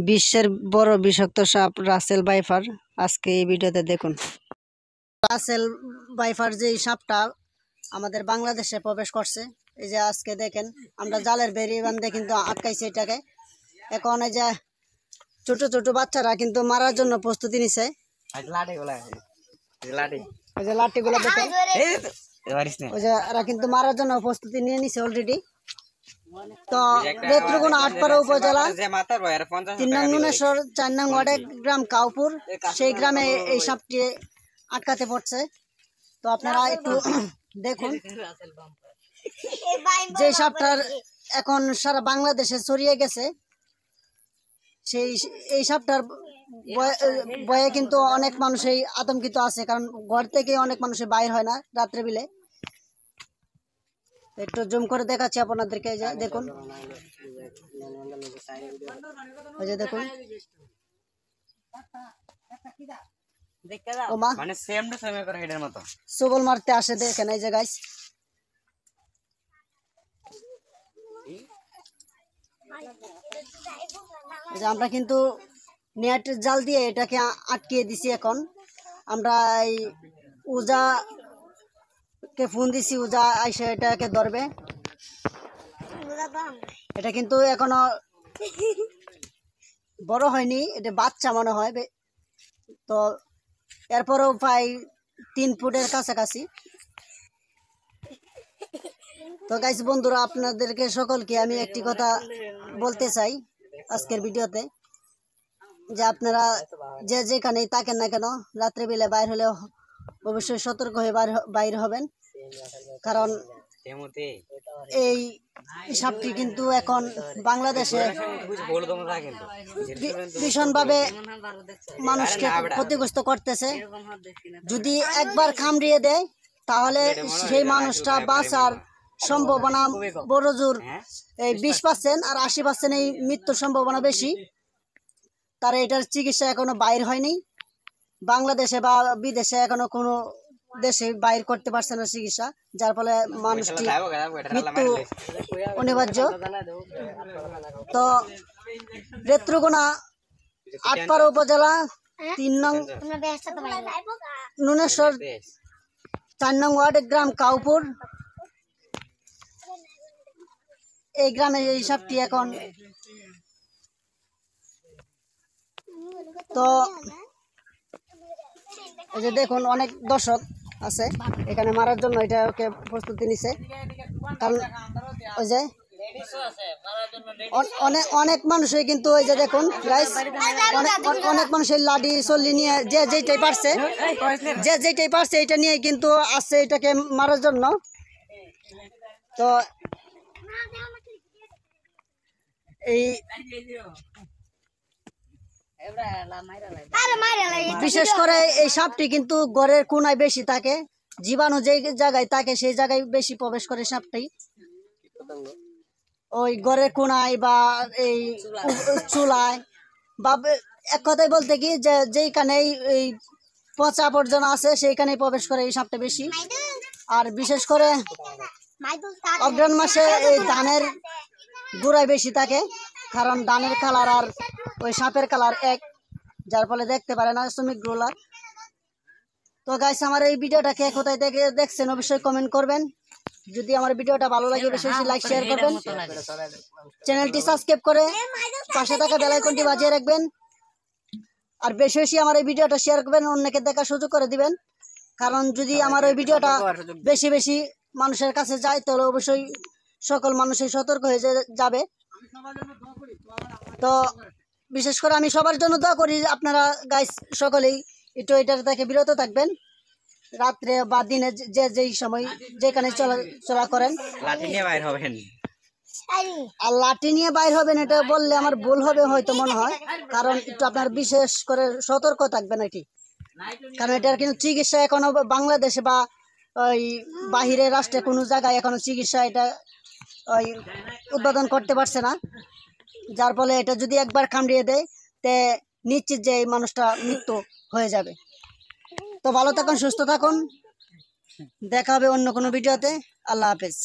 বিশ্বের বড় বিষাক্ত সাপ রাসেল ভাইপার। আজকে এই ভিডিওতে দেখুন রাসেল ভাইপার যে সাপটা আমাদের বাংলাদেশে প্রবেশ করছে। এই যে আজকে দেখেন আমরা জালের বেরি বান্ধে কিন্তু আটকাইছি এটাকে। এখন এই যে ছোট ছোট বাচ্চারা কিন্তু মারার জন্য প্রস্তুতি নিছে। এই যে লাঠিগুলো দেখেন, ওই যে এরা কিন্তু মারার জন্য প্রস্তুতি নিয়ে নিছে অলরেডি। তো নেত্রকোনা আটপাড়া উপজেলা 3 নং নুনেশ্বর 4 নং ওয়ার্ডে গ্রাম কাউপুর, সেই গ্রামে এই সাপটি আটকাতে পড়ছে। তো আপনারা একটু দেখুন, যে সাপটার এখন সারা বাংলাদেশে ছড়িয়ে গেছে, এই সাপটার ভয়ে কিন্তু অনেক মানুষই আতঙ্কিত আছে, কারণ ঘর থেকে অনেক মানুষের বাইর হয় না রাত্রে বেলে। একটু জুম করে দেখাচ্ছি আপনাদেরকে। এই যে দেখুন, এই যে দেখুন, মানে সেম টু সেম করে হেডের মতো সবল মারতে আসে। দেখেন এই যে গাইস, আমরা কিন্তু নেট জাল দিয়ে এটাকে আটকিয়ে দিছি। এখন আমরা এই উজা কে ফোন দিছি, উজা আইসা এটাকে ধরবে। এটা কিন্তু এখনো বড় হয়নি, এটা বাচ্চা মনে হয়। তো এরপরও প্রায় 3 ফুটের কাছাকাছি। তো গাইস বন্ধুরা, আপনাদেরকে সকলকে আমি একটি কথা বলতে চাই আজকের ভিডিওতে, যে আপনারা যে যেখানেই থাকেন না কেন, রাত্রে বেলা বাইর হলে অবশ্যই সতর্ক হয়ে বাইর হবেন। কারণ এই সাপটি কিন্তু এখন বাংলাদেশে ভীষণভাবে মানুষকে ক্ষতিগ্রস্ত করতেছে। যদি একবার কামড়িয়ে দেয় তাহলে সেই মানুষটা বাঁচার সম্ভাবনা বড় জোর এই 20% আর 80% এই মৃত্যুর সম্ভাবনা বেশি। তারা এটার চিকিৎসা এখনো বাইর হয়নি। বাংলাদেশে বা বিদেশে এখনো কোনো দেশে বাইর করতে পারছে না চিকিৎসা, যার ফলে মানুষটি মৃত্যু অনিবার্য। তো নেত্রকোনা আটপাড়া উপজেলা 3 নং নুনেশ্বর 4 নং ওয়ার্ড গ্রাম কাউপুর, এই গ্রামে এই সাপটি এখন। তো এই যে দেখুন, অনেক দর্শক আছে এখানে মারার জন্য এটাকে প্রস্তুতি নিছে। কারণ ওই যে অনেক মানুষই কিন্তু ওই যে দেখুন গাইস, অনেক মানুষের লাঠি চল্লি নিয়ে যে যেটাই পারছে এটা নিয়ে কিন্তু আসছে এটাকে মারার জন্য। তো এই বিশেষ করে এই সাপটি কিন্তু ঘরের কোনায় বেশি থাকে। জীবাণু যে জায়গায় থাকে সেই জায়গায় বেশি প্রবেশ করে সাপটি। ওই ঘরের কোনায় বা এই চুলায়, বা এক কথায় বলতে কি যে যেখানে এই পচা আবর্জনা আছে সেইখানেই প্রবেশ করে এই সাপটা বেশি। আর বিশেষ করে অগ্রহায়ণ মাসে এই ধানের গোড়ায় বেশি থাকে, কারণ ধানের কালার আর ওই সাপের কালার এক, যার ফলে দেখতে পারে না শ্রমিকগুলা। তো গাইস, আমার এই ভিডিওটা কে কোথায় থেকে দেখছেন অবশ্যই কমেন্ট করবেন। যদি আমার ভিডিওটা ভালো লাগে বেশি বেশি লাইক শেয়ার করবেন, চ্যানেলটি সাবস্ক্রাইব করে পাশে থাকা বেল আইকনটি বাজিয়ে রাখবেন। আর বেশি বেশি আমার এই ভিডিওটা শেয়ার করবেন, অন্যকে দেখার সুযোগ করে দিবেন। কারণ যদি আমার ওই ভিডিওটা বেশি বেশি মানুষের কাছে যায় তাহলে অবশ্যই সকল মানুষই সতর্ক হয়ে যাবে। তো বিশেষ করে আমি সবার জন্য দোয়া করি, আপনারা গাইস সকলেই একটু এটার থেকে বিরত থাকবেন। রাত্রে বা দিনে যেই সময় যেখানে চলা করেন, লাঠি নিয়ে বাইর হবেন। আর লাঠি নিয়ে বাইর হবেন এটা বললে আমার ভুল হবে হয়তো মনে হয়, কারণ একটু আপনার বিশেষ করে সতর্ক থাকবেন এটি। কারণ এটার কিন্তু চিকিৎসা এখনো বাংলাদেশে বা ওই বাহিরের রাষ্ট্রে কোনো জায়গায় এখনো চিকিৎসা এটা ওই উদ্বোধন করতে পারছে না, যার ফলে এটা যদি একবার কামড়িয়ে দেয় তে নিশ্চিত যে এই মানুষটা মৃত্যু হয়ে যাবে। তো ভালো থাকুন, সুস্থ থাকুন, দেখা হবে অন্য কোনো ভিডিওতে। আল্লাহ হাফেজ।